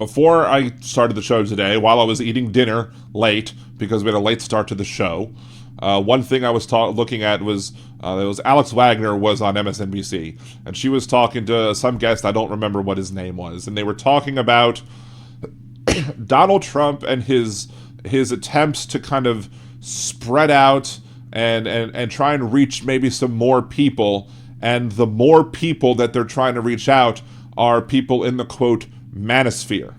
before I started the show today, while I was eating dinner late because we had a late start to the show, one thing I was looking at was it was Alex Wagner was on MSNBC, and she was talking to some guest. I don't remember what his name was, and they were talking about Donald Trump and his attempts to kind of spread out and try and reach maybe some more people, and the more people that they're trying to reach out are people in the quote Manosphere.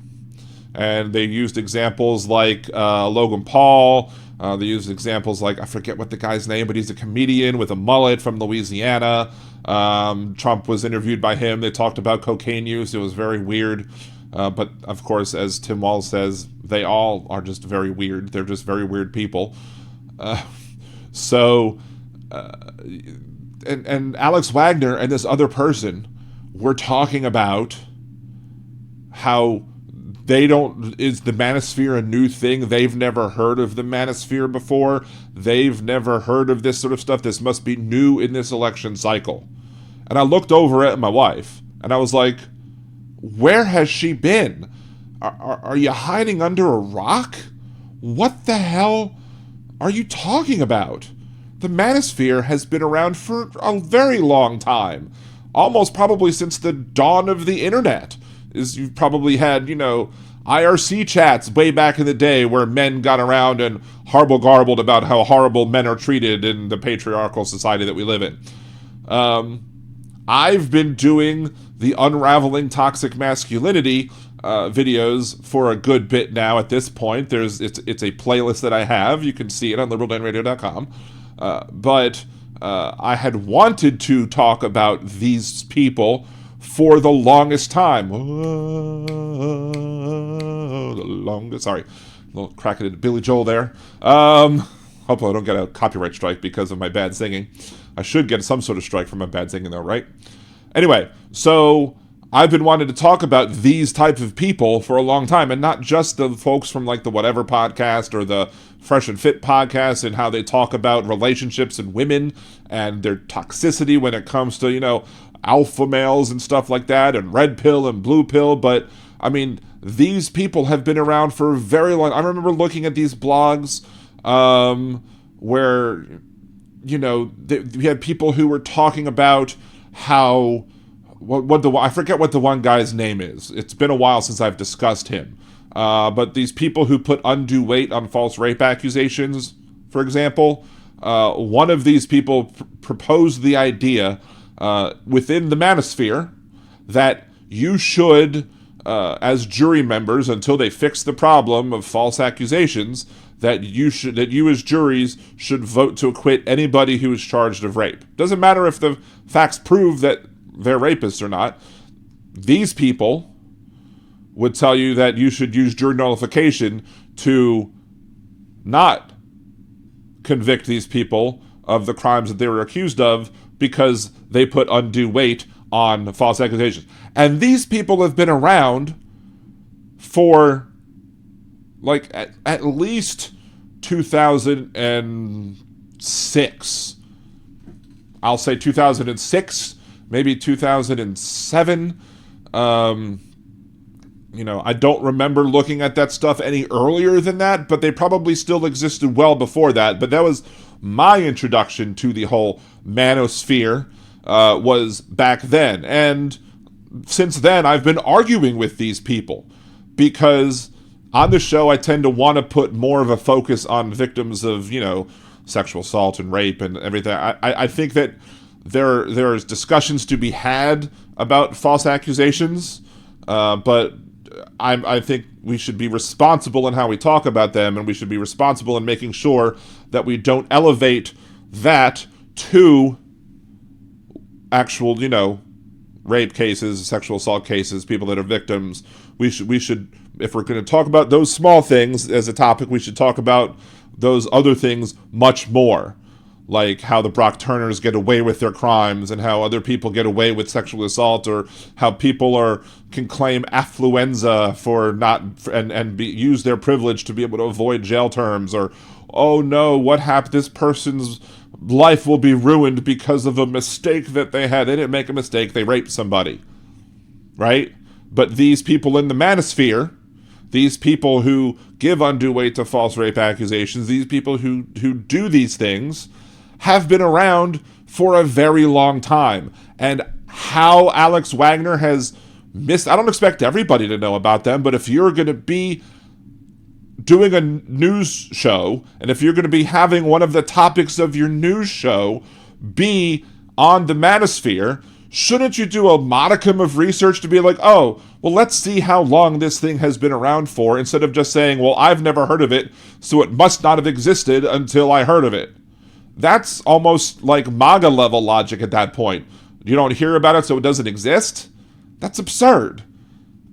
And they used examples like Logan Paul. They used examples like, I forget what the guy's name, but he's a comedian with a mullet from Louisiana. Trump was interviewed by him. They talked about cocaine use. It was very weird. But of course, as Tim Walz says, they all are just very weird. They're just very weird people. And Alex Wagner and this other person were talking about how is the Manosphere a new thing? They've never heard of the Manosphere before. They've never heard of this sort of stuff. This must be new in this election cycle. And I looked over at my wife and I was like, where has she been? Are you hiding under a rock? What the hell are you talking about? The Manosphere has been around for a very long time. Almost probably since the dawn of the internet. You've probably had, IRC chats way back in the day where men got around and harble-garbled about how horrible men are treated in the patriarchal society that we live in. I've been doing the Unraveling Toxic Masculinity videos for a good bit now at this point. It's a playlist that I have. You can see it on liberaldanradio.com. But I had wanted to talk about these people for the longest time. Sorry, a little crack into Billy Joel there. Hopefully I don't get a copyright strike because of my bad singing. I should get some sort of strike for my bad singing though, right? Anyway, so I've been wanting to talk about these type of people for a long time, and not just the folks from like the Whatever podcast or the Fresh and Fit podcast and how they talk about relationships and women and their toxicity when it comes to, alpha males and stuff like that, and red pill and blue pill. But I mean, these people have been around for a very long. I remember looking at these blogs where we had people who were talking about how I forget what the one guy's name is. It's been a while since I've discussed him. But these people who put undue weight on false rape accusations, for example, one of these people proposed the idea within the Manosphere that you should, as jury members, until they fix the problem of false accusations, that you as juries should vote to acquit anybody who is charged of rape. Doesn't matter if the facts prove that they're rapists or not. These people would tell you that you should use jury nullification to not convict these people of the crimes that they were accused of because they put undue weight on false accusations. And these people have been around for like at least 2006. I'll say 2006, maybe 2007. I don't remember looking at that stuff any earlier than that, but they probably still existed well before that. But that was my introduction to the whole manosphere, was back then. And since then, I've been arguing with these people because on the show, I tend to want to put more of a focus on victims of, sexual assault and rape and everything. I think that there's discussions to be had about false accusations, but I think we should be responsible in how we talk about them, and we should be responsible in making sure that we don't elevate that to actual, rape cases, sexual assault cases, people that are victims. We should, if we're going to talk about those small things as a topic, we should talk about those other things much more. Like how the Brock Turners get away with their crimes and how other people get away with sexual assault, or how people can claim affluenza use their privilege to be able to avoid jail terms, or, oh no, what happened? This person's life will be ruined because of a mistake that they had. They didn't make a mistake. They raped somebody, right? But these people in the Manosphere, these people who give undue weight to false rape accusations, these people who do these things, have been around for a very long time. And how Alex Wagner has missed, I don't expect everybody to know about them, but if you're going to be doing a news show, and if you're going to be having one of the topics of your news show be on the Manosphere, shouldn't you do a modicum of research to be like, oh, well, let's see how long this thing has been around for, instead of just saying, well, I've never heard of it, so it must not have existed until I heard of it. That's almost like MAGA level logic at that point. You don't hear about it, so it doesn't exist? That's absurd.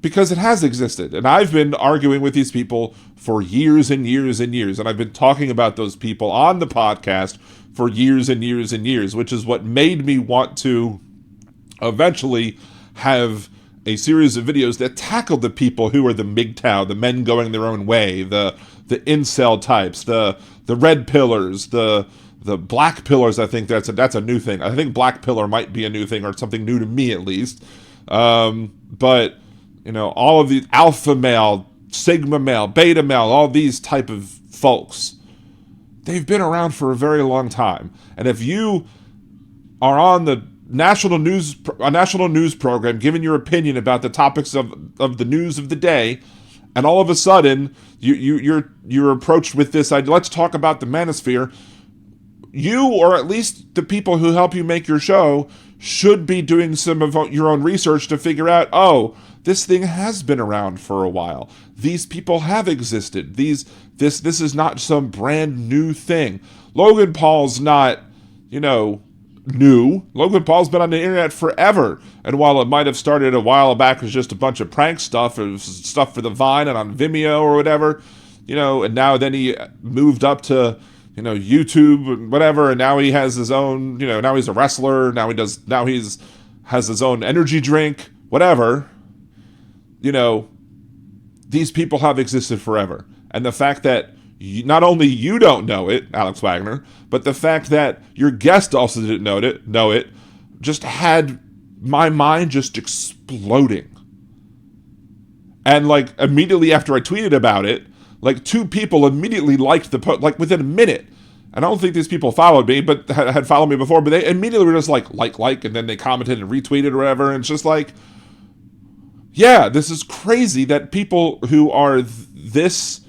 Because it has existed. And I've been arguing with these people for years and years and years. And I've been talking about those people on the podcast for years and years and years, which is what made me want to eventually have a series of videos that tackle the people who are the MGTOW, the men going their own way, the incel types, the red pillars, the black pillars. I think that's a new thing. I think black pillar might be a new thing, or something new to me at least. But you know, all of these alpha male, sigma male, beta male, all these type of folks, they've been around for a very long time. And if you are on the national news program giving your opinion about the topics of the news of the day, and all of a sudden you're approached with this idea, let's talk about the Manosphere, you, or at least the people who help you make your show, should be doing some of your own research to figure out, oh, this thing has been around for a while. These people have existed. This is not some brand new thing. Logan Paul's not, new. Logan Paul's been on the internet forever. And while it might have started a while back as just a bunch of prank stuff, or stuff for the Vine and on Vimeo or whatever, and now then he moved up to YouTube and whatever, and now he has his own, now he's a wrestler, now he's has his own energy drink, whatever. These people have existed forever. And the fact that not only you don't know it, Alex Wagner, but the fact that your guest also didn't know it, just had my mind just exploding. And immediately after I tweeted about it, two people immediately liked the post, within a minute. And I don't think these people followed me, but had followed me before, but they immediately were just like, and then they commented and retweeted or whatever. And it's just yeah, this is crazy that people who are this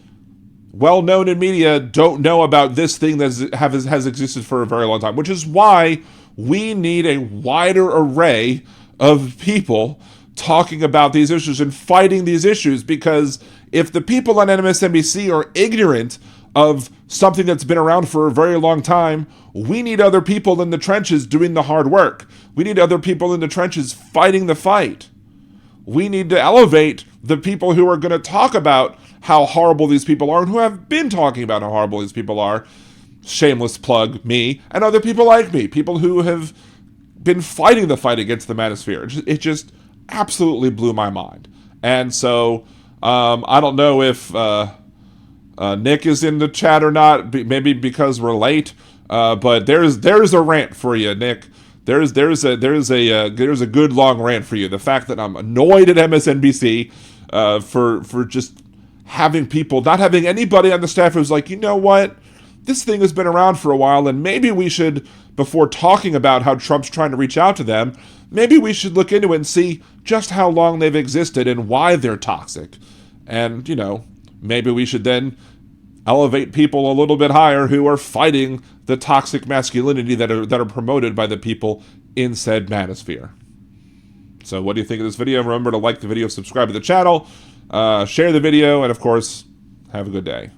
well-known in media don't know about this thing that has existed for a very long time, which is why we need a wider array of people talking about these issues and fighting these issues, because if the people on MSNBC are ignorant of something that's been around for a very long time, we need other people in the trenches doing the hard work. We need other people in the trenches fighting the fight. We need to elevate the people who are going to talk about how horrible these people are, and who have been talking about how horrible these people are. Shameless plug, me, and other people like me, people who have been fighting the fight against the Manosphere. It just absolutely blew my mind. And so I don't know if Nick is in the chat or not, maybe because we're late, but there's a rant for you, Nick. There's a good long rant for you. The fact that I'm annoyed at MSNBC for just having people, not having anybody on the staff who's like, you know what, this thing has been around for a while, and maybe we should, before talking about how Trump's trying to reach out to them, maybe we should look into it and see just how long they've existed and why they're toxic. And, maybe we should then elevate people a little bit higher who are fighting the toxic masculinity that are promoted by the people in said Manosphere. So what do you think of this video? Remember to like the video, subscribe to the channel, share the video, and of course, have a good day.